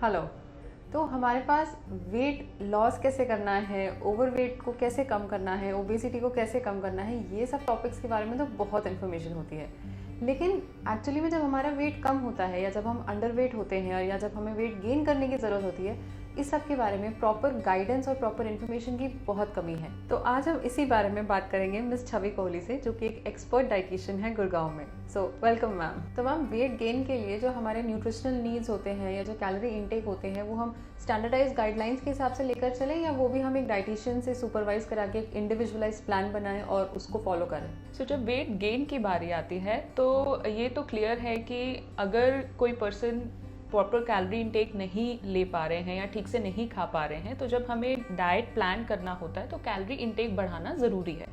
Hello. तो हमारे पास weight loss कैसे करना है, ओवरवेट को कैसे कम करना है, ओबेसिटी को कैसे कम करना है, ये सब टॉपिक्स के बारे में तो बहुत इन्फॉर्मेशन होती है। लेकिन एक्चुअली में जब हमारा वेट कम होता है या जब हम अंडर वेट होते हैं या जब हमें वेट गेन करने की ज़रूरत होती है, इस सब के बारे में प्रॉपर गाइडेंस और प्रॉपर इन्फॉर्मेशन की बहुत कमी है। तो आज हम इसी बारे में बात करेंगे मिस छवि कोहली से, जो कि एक एक्सपर्ट डाइटिशियन है गुड़गांव में। So welcome ma'am. तो मैम, वेट गेन के लिए जो हमारे न्यूट्रिशनल नीड्स होते हैं या जो कैलोरी इनटेक होते हैं, वो हम स्टैंडर्डाइज गाइडलाइंस के हिसाब से लेकर चलें या वो भी हम एक डाइटिशियन से सुपरवाइज करा के एक इंडिविजुअलाइज प्लान बनाएं और उसको फॉलो करें? सो जब वेट गेन की बारी आती है तो ये तो क्लियर है कि अगर कोई पर्सन प्रॉपर कैलोरी इनटेक नहीं ले पा रहे हैं या ठीक से नहीं खा पा रहे हैं, तो जब हमें डाइट प्लान करना होता है तो कैलोरी इनटेक बढ़ाना ज़रूरी है।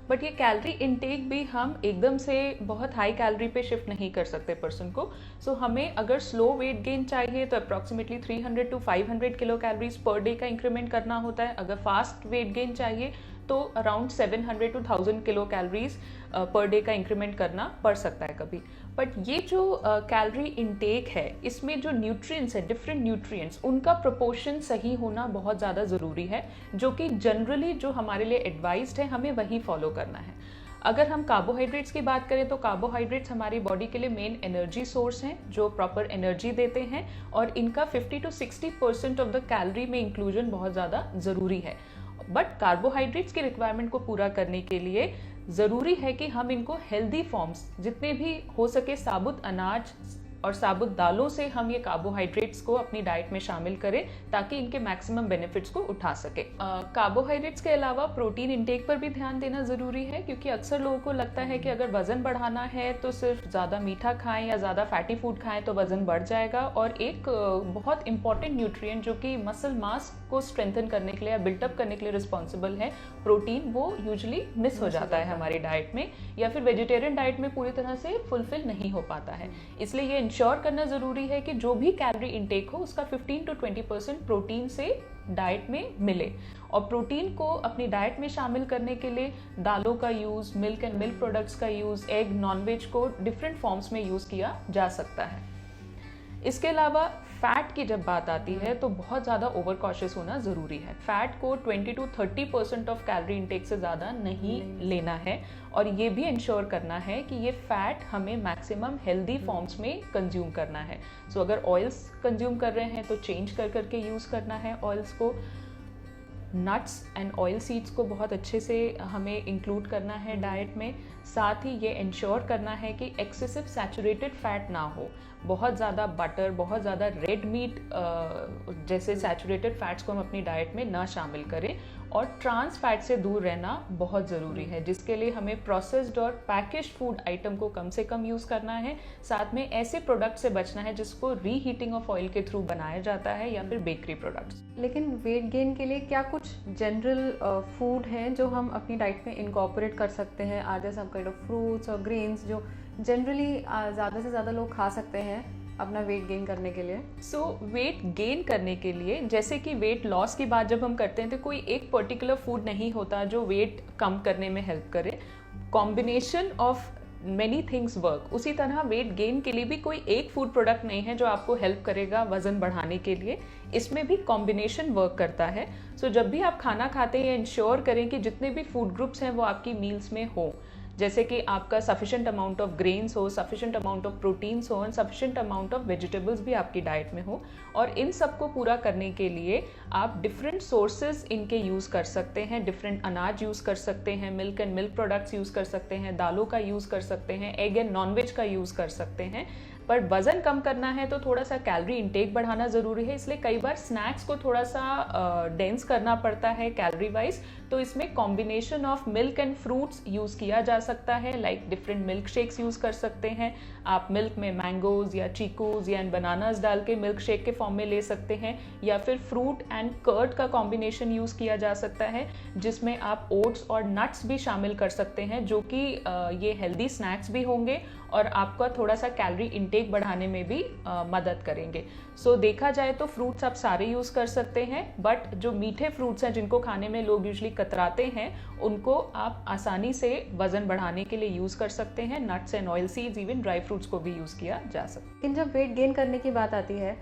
बट ये कैलोरी इनटेक भी हम एकदम से बहुत हाई कैलोरी पे शिफ्ट नहीं कर सकते पर्सन को। सो हमें अगर स्लो वेट गेन चाहिए तो approximately 300 to 500 kilo calories per day का इंक्रीमेंट करना होता है। अगर फास्ट वेट गेन चाहिए तो around 700 to 1000 kilo calories per day का इंक्रीमेंट करना पड़ सकता है कभी। बट ये जो कैलोरी इनटेक है, इसमें जो न्यूट्रिएंट्स है, डिफरेंट न्यूट्रिएंट्स, उनका प्रोपोर्शन सही होना बहुत ज़्यादा ज़रूरी है, जो कि जनरली जो हमारे लिए एडवाइज्ड है हमें वही फॉलो करना है। अगर हम कार्बोहाइड्रेट्स की बात करें तो कार्बोहाइड्रेट्स हमारी बॉडी के लिए मेन एनर्जी सोर्स हैं, जो प्रॉपर एनर्जी देते हैं, और इनका 50 to 60% ऑफ द कैलोरी में इंक्लूजन बहुत ज़्यादा ज़रूरी है। बट कार्बोहाइड्रेट्स की रिक्वायरमेंट को पूरा करने के लिए ज़रूरी है कि हम इनको हेल्दी फॉर्म्स, जितने भी हो सके साबुत अनाज और साबुत दालों से हम ये कार्बोहाइड्रेट्स को अपनी डाइट में शामिल करें, ताकि इनके मैक्सिमम बेनिफिट्स को उठा सके। कार्बोहाइड्रेट्स के अलावा प्रोटीन इंटेक पर भी ध्यान देना ज़रूरी है, क्योंकि अक्सर लोगों को लगता है कि अगर वज़न बढ़ाना है तो सिर्फ ज़्यादा मीठा खाएं या ज़्यादा फैटी फूड खाएं तो वज़न बढ़ जाएगा। और एक बहुत इंपॉर्टेंट न्यूट्रिएंट जो कि मसल मास को स्ट्रेंथन करने के लिए या बिल्टअप करने के लिए रिस्पॉन्सिबल है, प्रोटीन, वो यूजुअली मिस हो जाता है हमारी डाइट में, या फिर वेजिटेरियन डाइट में पूरी तरह से फुलफिल नहीं हो पाता है। इसलिए ये इंश्योर करना ज़रूरी है कि जो भी कैलोरी इनटेक हो उसका 15 to 20% प्रोटीन से डाइट में मिले। और प्रोटीन को अपनी डाइट में शामिल करने के लिए दालों का use, milk and milk products का यूज़, एग, नॉनवेज को डिफरेंट फॉर्म्स में यूज़ किया जा सकता है। इसके अलावा फैट की जब बात आती है तो बहुत ज़्यादा ओवर कॉशियस होना ज़रूरी है। फैट को 20 to 30% ऑफ कैलोरी इनटेक से ज़्यादा नहीं लेना है, और ये भी इंश्योर करना है कि ये फैट हमें मैक्सिमम हेल्दी फॉर्म्स में कंज्यूम करना है। सो अगर ऑयल्स कंज्यूम कर रहे हैं तो चेंज कर करके यूज़ करना है ऑयल्स को। नट्स एंड ऑयल सीड्स को बहुत अच्छे से हमें इंक्लूड करना है डाइट में। साथ ही ये इंश्योर करना है कि एक्सेसिव सैचुरेटेड फैट ना हो, बहुत ज़्यादा बटर, बहुत ज़्यादा रेड मीट जैसे सैचुरेटेड फैट्स को हम अपनी डाइट में ना शामिल करें। और ट्रांस फैट से दूर रहना बहुत ज़रूरी है, जिसके लिए हमें प्रोसेस्ड और पैकेज्ड फूड आइटम को कम से कम यूज़ करना है। साथ में ऐसे प्रोडक्ट से बचना है जिसको रीहीटिंग ऑफ ऑयल के थ्रू बनाया जाता है, या फिर बेकरी प्रोडक्ट्स। लेकिन वेट गेन के लिए क्या कुछ जनरल फूड हैं जो हम अपनी डाइट में इनकॉर्पोरेट कर सकते हैं? Are there some kind of fruits और ग्रेन्स जो जनरली ज़्यादा से ज़्यादा लोग खा सकते हैं अपना वेट गेन करने के लिए? सो वेट गेन करने के लिए, जैसे कि वेट लॉस की बात जब हम करते हैं तो कोई एक पर्टिकुलर फूड नहीं होता जो वेट कम करने में हेल्प करे। Combination of many things work. उसी तरह वेट गेन के लिए भी कोई एक फूड प्रोडक्ट नहीं है जो आपको हेल्प करेगा वजन बढ़ाने के लिए, इसमें भी कॉम्बिनेशन वर्क करता है। सो जब भी आप खाना खाते हैं, इंश्योर करें कि जितने भी फूड ग्रुप्स हैं वो आपकी मील्स में हो, जैसे कि आपका सफिशिएंट अमाउंट ऑफ ग्रेन्स हो, सफिशिएंट अमाउंट ऑफ प्रोटीन्स हो, and sufficient amount of vegetables भी आपकी डाइट में हो। और इन सब को पूरा करने के लिए आप डिफरेंट सोर्सेज इनके यूज़ कर सकते हैं, डिफरेंट अनाज यूज़ कर सकते हैं, milk and milk products use कर सकते हैं, दालों का यूज़ कर सकते हैं, एग एंड नॉनवेज का यूज़ कर सकते हैं। पर वज़न कम करना है तो थोड़ा सा कैलोरी इंटेक बढ़ाना ज़रूरी है, इसलिए कई बार स्नैक्स को थोड़ा सा डेंस करना पड़ता है कैलोरी वाइज। तो इसमें combination of milk and fruits use किया जा सकता है, like different milk shakes use कर सकते हैं आप। मिल्क में मैंगोज़ या चीकूज़ या बनानास डाल के मिल्क शेक के फॉर्म में ले सकते हैं, या फिर फ्रूट एंड कर्ड का कॉम्बिनेशन यूज़ किया जा सकता है, जिसमें आप ओट्स और नट्स भी शामिल कर सकते हैं, जो कि ये हेल्दी स्नैक्स भी होंगे और आपका थोड़ा सा कैलोरी इंटेक बढ़ाने में भी मदद करेंगे। सो देखा जाए तो फ्रूट्स आप सारे यूज़ कर सकते हैं, बट जो मीठे फ्रूट्स हैं जिनको खाने में लोग यूजली कतराते हैं, उनको आप आसानी से वज़न बढ़ाने के लिए यूज़ कर सकते हैं। Nuts and oil seeds, even dry fruits को भी यूज़ किया जा सकता है। लेकिन जब वेट गेन करने की बात आती है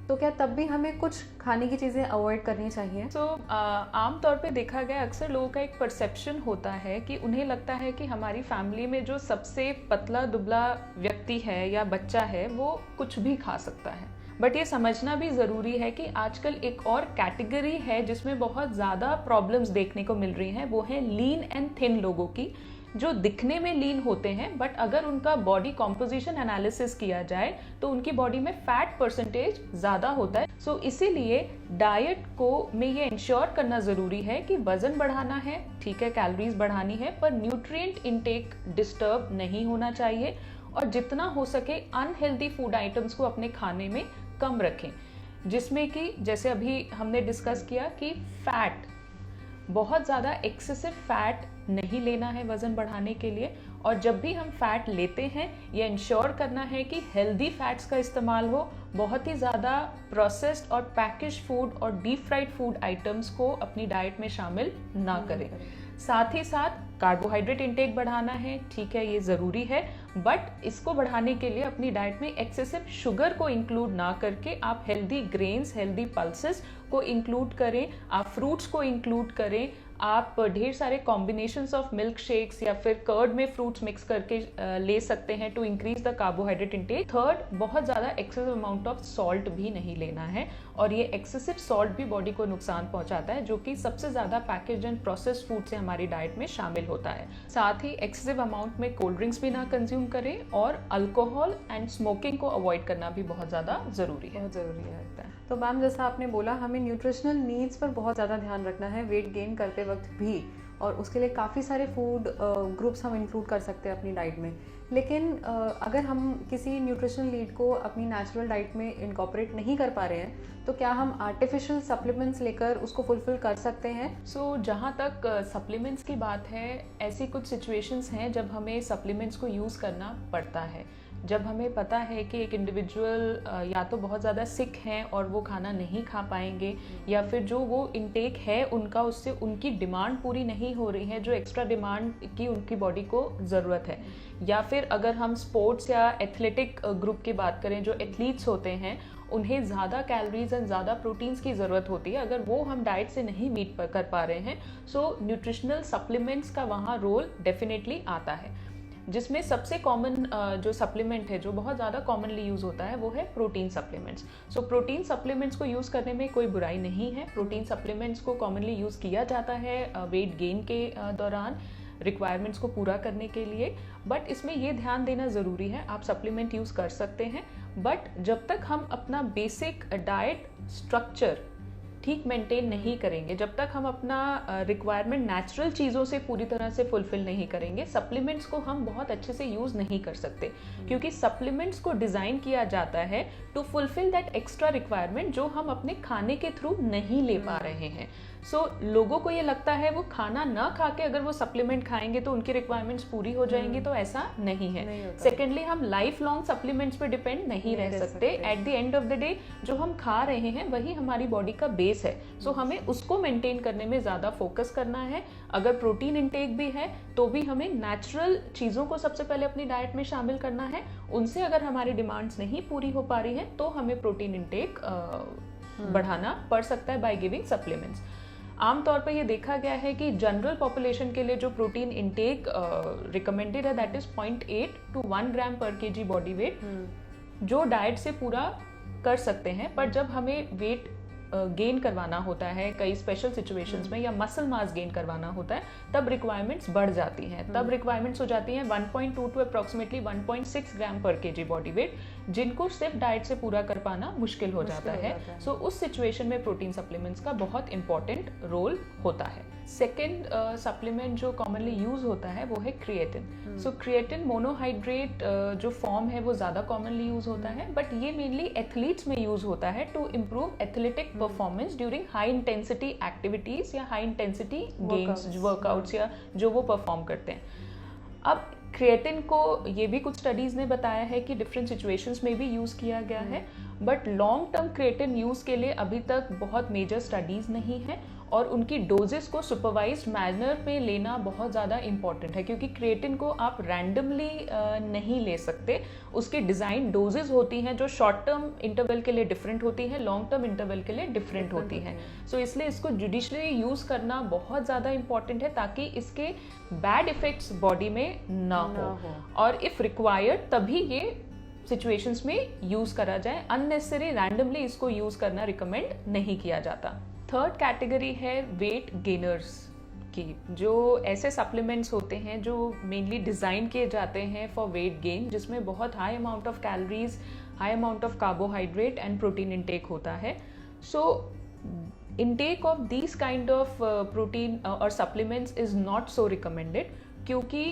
तो क्या तब भी हमें कुछ खाने की चीज़ें अवॉइड करनी चाहिए? आम तौर पे देखा गया अक्सर लोगों का एक परसेप्शन होता है कि उन्हें लगता है कि हमारी फैमिली में जो सबसे पतला दुबला व्यक्ति है या बच्चा है वो कुछ भी खा सकता है। बट ये समझना भी ज़रूरी है कि आजकल एक और कैटेगरी है जिसमें बहुत ज़्यादा प्रॉब्लम्स देखने को मिल रही हैं, वो है लीन एंड थिन लोगों की, जो दिखने में लीन होते हैं बट अगर उनका बॉडी कॉम्पोजिशन एनालिसिस किया जाए तो उनकी बॉडी में फैट परसेंटेज ज़्यादा होता है। सो इसीलिए डाइट को में ये इंश्योर करना ज़रूरी है कि वज़न बढ़ाना है, ठीक है, कैलोरीज बढ़ानी है, पर न्यूट्रिएंट इनटेक डिस्टर्ब नहीं होना चाहिए और जितना हो सके अनहेल्दी फूड आइटम्स को अपने खाने में कम रखें, जिसमें कि जैसे अभी हमने डिस्कस किया कि फैट, बहुत ज़्यादा एक्सेसिव फैट नहीं लेना है वज़न बढ़ाने के लिए, और जब भी हम फैट लेते हैं ये इंश्योर करना है कि हेल्दी फैट्स का इस्तेमाल हो, बहुत ही ज़्यादा प्रोसेस्ड और पैकेज फूड और डीप फ्राइड फूड आइटम्स को अपनी डाइट में शामिल ना करें। साथ ही साथ कार्बोहाइड्रेट इंटेक बढ़ाना है, ठीक है, ये ज़रूरी है, बट इसको बढ़ाने के लिए अपनी डाइट में एक्सेसिव शुगर को इंक्लूड ना करके आप हेल्दी ग्रेन्स, हेल्दी पल्सेस को इंक्लूड करें, आप फ्रूट्स को इंक्लूड करें, आप ढेर सारे कॉम्बिनेशंस ऑफ मिल्क शेक्स या फिर कर्ड में फ्रूट्स मिक्स करके ले सकते हैं to increase the carbohydrate intake. Third, बहुत ज़्यादा एक्सेसिव अमाउंट ऑफ सॉल्ट भी नहीं लेना है, और ये एक्सेसिव सॉल्ट भी बॉडी को नुकसान पहुंचाता है, जो कि सबसे ज़्यादा पैकेज्ड एंड प्रोसेस्ड फूड से हमारी डाइट में शामिल होता है। साथ ही एक्सेसिव अमाउंट में कोल्ड ड्रिंक्स भी ना कंज्यूम करें, और अल्कोहल एंड स्मोकिंग को अवॉइड करना भी बहुत ज़्यादा ज़रूरी है। बहुत ज़रूरी है। तो मैम, जैसा आपने बोला, हमें न्यूट्रिशनल नीड्स पर बहुत ज़्यादा ध्यान रखना है वेट गेन करते वक्त भी, और उसके लिए काफ़ी सारे फूड ग्रुप्स हम इंक्लूड कर सकते हैं अपनी डाइट में। लेकिन अगर हम किसी न्यूट्रिशनल नीड को अपनी नेचुरल डाइट में इनकॉर्पोरेट नहीं कर पा रहे हैं, तो क्या हम आर्टिफिशियल सप्लीमेंट्स लेकर उसको फुलफिल कर सकते हैं? जहाँ तक सप्लीमेंट्स की बात है, ऐसी कुछ सिचुएशंस हैं जब हमें सप्लीमेंट्स को यूज़ करना पड़ता है। जब हमें पता है कि एक इंडिविजुअल या तो बहुत ज़्यादा सिक हैं और वो खाना नहीं खा पाएंगे, या फिर जो वो इनटेक है उनका, उससे उनकी डिमांड पूरी नहीं हो रही है जो एक्स्ट्रा डिमांड की उनकी बॉडी को ज़रूरत है, या फिर अगर हम स्पोर्ट्स या एथलेटिक ग्रुप की बात करें, जो एथलीट्स होते हैं उन्हें ज़्यादा कैलोरीज एंड ज़्यादा प्रोटीन्स की ज़रूरत होती है, अगर वो हम डाइट से नहीं मीट कर पा रहे हैं, सो न्यूट्रिशनल सप्लीमेंट्स का वहाँ रोल डेफिनेटली आता है, जिसमें सबसे कॉमन जो सप्लीमेंट है जो बहुत ज़्यादा कॉमनली यूज़ होता है वो है protein supplements. So protein supplements को यूज़ करने में कोई बुराई नहीं है। प्रोटीन सप्लीमेंट्स को कॉमनली यूज़ किया जाता है वेट गेन के दौरान, रिक्वायरमेंट्स को पूरा करने के लिए, बट इसमें ये ध्यान देना ज़रूरी है, आप सप्लीमेंट यूज़ कर सकते हैं, बट जब तक हम अपना बेसिक डाइट स्ट्रक्चर ठीक मेंटेन नहीं करेंगे, जब तक हम अपना रिक्वायरमेंट नेचुरल चीज़ों से पूरी तरह से फुलफिल नहीं करेंगे, सप्लीमेंट्स को हम बहुत अच्छे से यूज़ नहीं कर सकते, क्योंकि सप्लीमेंट्स को डिज़ाइन किया जाता है to fulfil that extra requirement जो हम अपने खाने के थ्रू नहीं ले पा रहे हैं। लोगों को ये लगता है वो खाना ना खा के अगर वो सप्लीमेंट खाएंगे तो उनकी रिक्वायरमेंट्स पूरी हो जाएंगी, तो ऐसा नहीं है। सेकेंडली, हम लाइफ लॉन्ग सप्लीमेंट्स पे डिपेंड नहीं रह सकते। At the end of the day जो हम खा रहे हैं वही हमारी बॉडी का बेस है, हमें उसको मेंटेन करने में ज़्यादा फोकस करना है। अगर प्रोटीन इंटेक भी है तो भी हमें नेचुरल चीज़ों को सबसे पहले अपनी डाइट में शामिल करना है, उनसे अगर हमारी डिमांड्स नहीं पूरी हो पा रही हैं तो हमें प्रोटीन इंटेक बढ़ाना पड़ सकता है बाय गिविंग सप्लीमेंट्स। आमतौर पर ये देखा गया है कि जनरल पॉपुलेशन के लिए जो प्रोटीन इंटेक रिकमेंडेड है दैट इज 0.8 to 1 ग्राम पर केजी बॉडी वेट, जो डाइट से पूरा कर सकते हैं। पर जब हमें वेट गेन करवाना होता है कई स्पेशल सिचुएशंस में, या मसल मास गेन करवाना होता है, तब रिक्वायरमेंट्स बढ़ जाती हैं। तब रिक्वायरमेंट्स हो जाती हैं 1.2 to अप्रॉक्सीमेटली 1.6 ग्राम पर केजी बॉडी वेट, जिनको सिर्फ डाइट से पूरा कर पाना मुश्किल हो जाता है। उस सिचुएशन में प्रोटीन सप्लीमेंट्स का बहुत इंपॉर्टेंट रोल होता है। सेकेंड सप्लीमेंट जो कॉमनली यूज होता है वो है क्रिएटिन। क्रिएटिन मोनोहाइड्रेट जो फॉर्म है वो ज़्यादा कॉमनली यूज होता है, बट ये मेनली एथलीट्स में यूज होता है to improve athletic performance during high intensity activities या हाई इंटेंसिटी गेम्स, वर्कआउट्स या जो वो परफॉर्म करते हैं। अब क्रिएटिन को ये भी कुछ स्टडीज़ ने बताया है कि डिफरेंट सिचुएशंस में भी यूज़ किया गया है, but long term creatine use के लिए अभी तक बहुत मेजर स्टडीज़ नहीं है, और उनकी डोजेस को सुपरवाइज्ड मैनर में लेना बहुत ज़्यादा इंपॉर्टेंट है, क्योंकि क्रिएटिन को आप रैंडमली नहीं ले सकते। उसकी डिज़ाइन डोजेज होती हैं जो शॉर्ट टर्म इंटरवल के लिए डिफरेंट होती हैं, लॉन्ग टर्म इंटरवल के लिए डिफरेंट होती हैं। सो इसलिए इसको जुडिशली यूज़ करना बहुत ज़्यादा इंपॉर्टेंट है ताकि इसके बैड इफेक्ट्स बॉडी में ना हो, और इफ़ रिक्वायर्ड तभी ये सिचुएशंस में यूज़ करा जाए। अननेसेसरी रैंडमली इसको यूज़ करना रिकमेंड नहीं किया जाता। थर्ड कैटेगरी है वेट गेनर्स की, जो ऐसे सप्लीमेंट्स होते हैं जो मेनली डिज़ाइन किए जाते हैं फॉर वेट गेन, जिसमें बहुत high amount of calories, high amount of carbohydrate and protein intake होता है। सो intake of these kind of protein or supplements is not so recommended, क्योंकि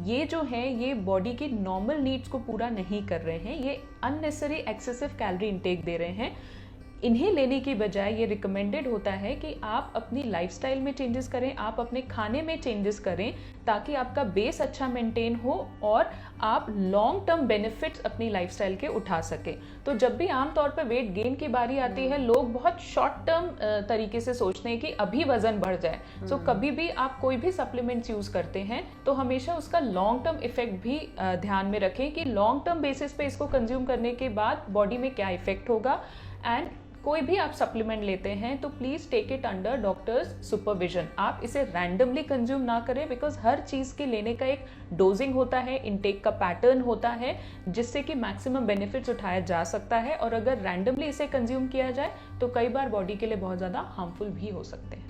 ये जो है ये बॉडी की नॉर्मल नीड्स को पूरा नहीं कर रहे हैं, ये अननेसेसरी एक्सेसिव कैलोरी इंटेक दे रहे हैं। इन्हें लेने की बजाय ये रिकमेंडेड होता है कि आप अपनी लाइफस्टाइल में चेंजेस करें, आप अपने खाने में चेंजेस करें, ताकि आपका बेस अच्छा मेंटेन हो और आप लॉन्ग टर्म बेनिफिट्स अपनी लाइफस्टाइल के उठा सके। तो जब भी आमतौर पर वेट गेन की बारी आती है, लोग बहुत शॉर्ट टर्म तरीके से सोचते हैं कि अभी वजन बढ़ जाए। सो कभी भी आप कोई भी सप्लीमेंट्स यूज करते हैं तो हमेशा उसका लॉन्ग टर्म इफेक्ट भी ध्यान में रखें कि लॉन्ग टर्म बेसिस पे इसको कंज्यूम करने के बाद बॉडी में क्या इफेक्ट होगा। एंड कोई भी आप सप्लीमेंट लेते हैं तो please take it under doctor's supervision. आप इसे रैंडमली कंज्यूम ना करें, बिकॉज हर चीज के लेने का एक डोजिंग होता है, इनटेक का पैटर्न होता है, जिससे कि मैक्सिमम बेनिफिट्स उठाया जा सकता है। और अगर रैंडमली इसे कंज्यूम किया जाए तो कई बार बॉडी के लिए बहुत ज्यादा हार्मफुल भी हो सकते हैं।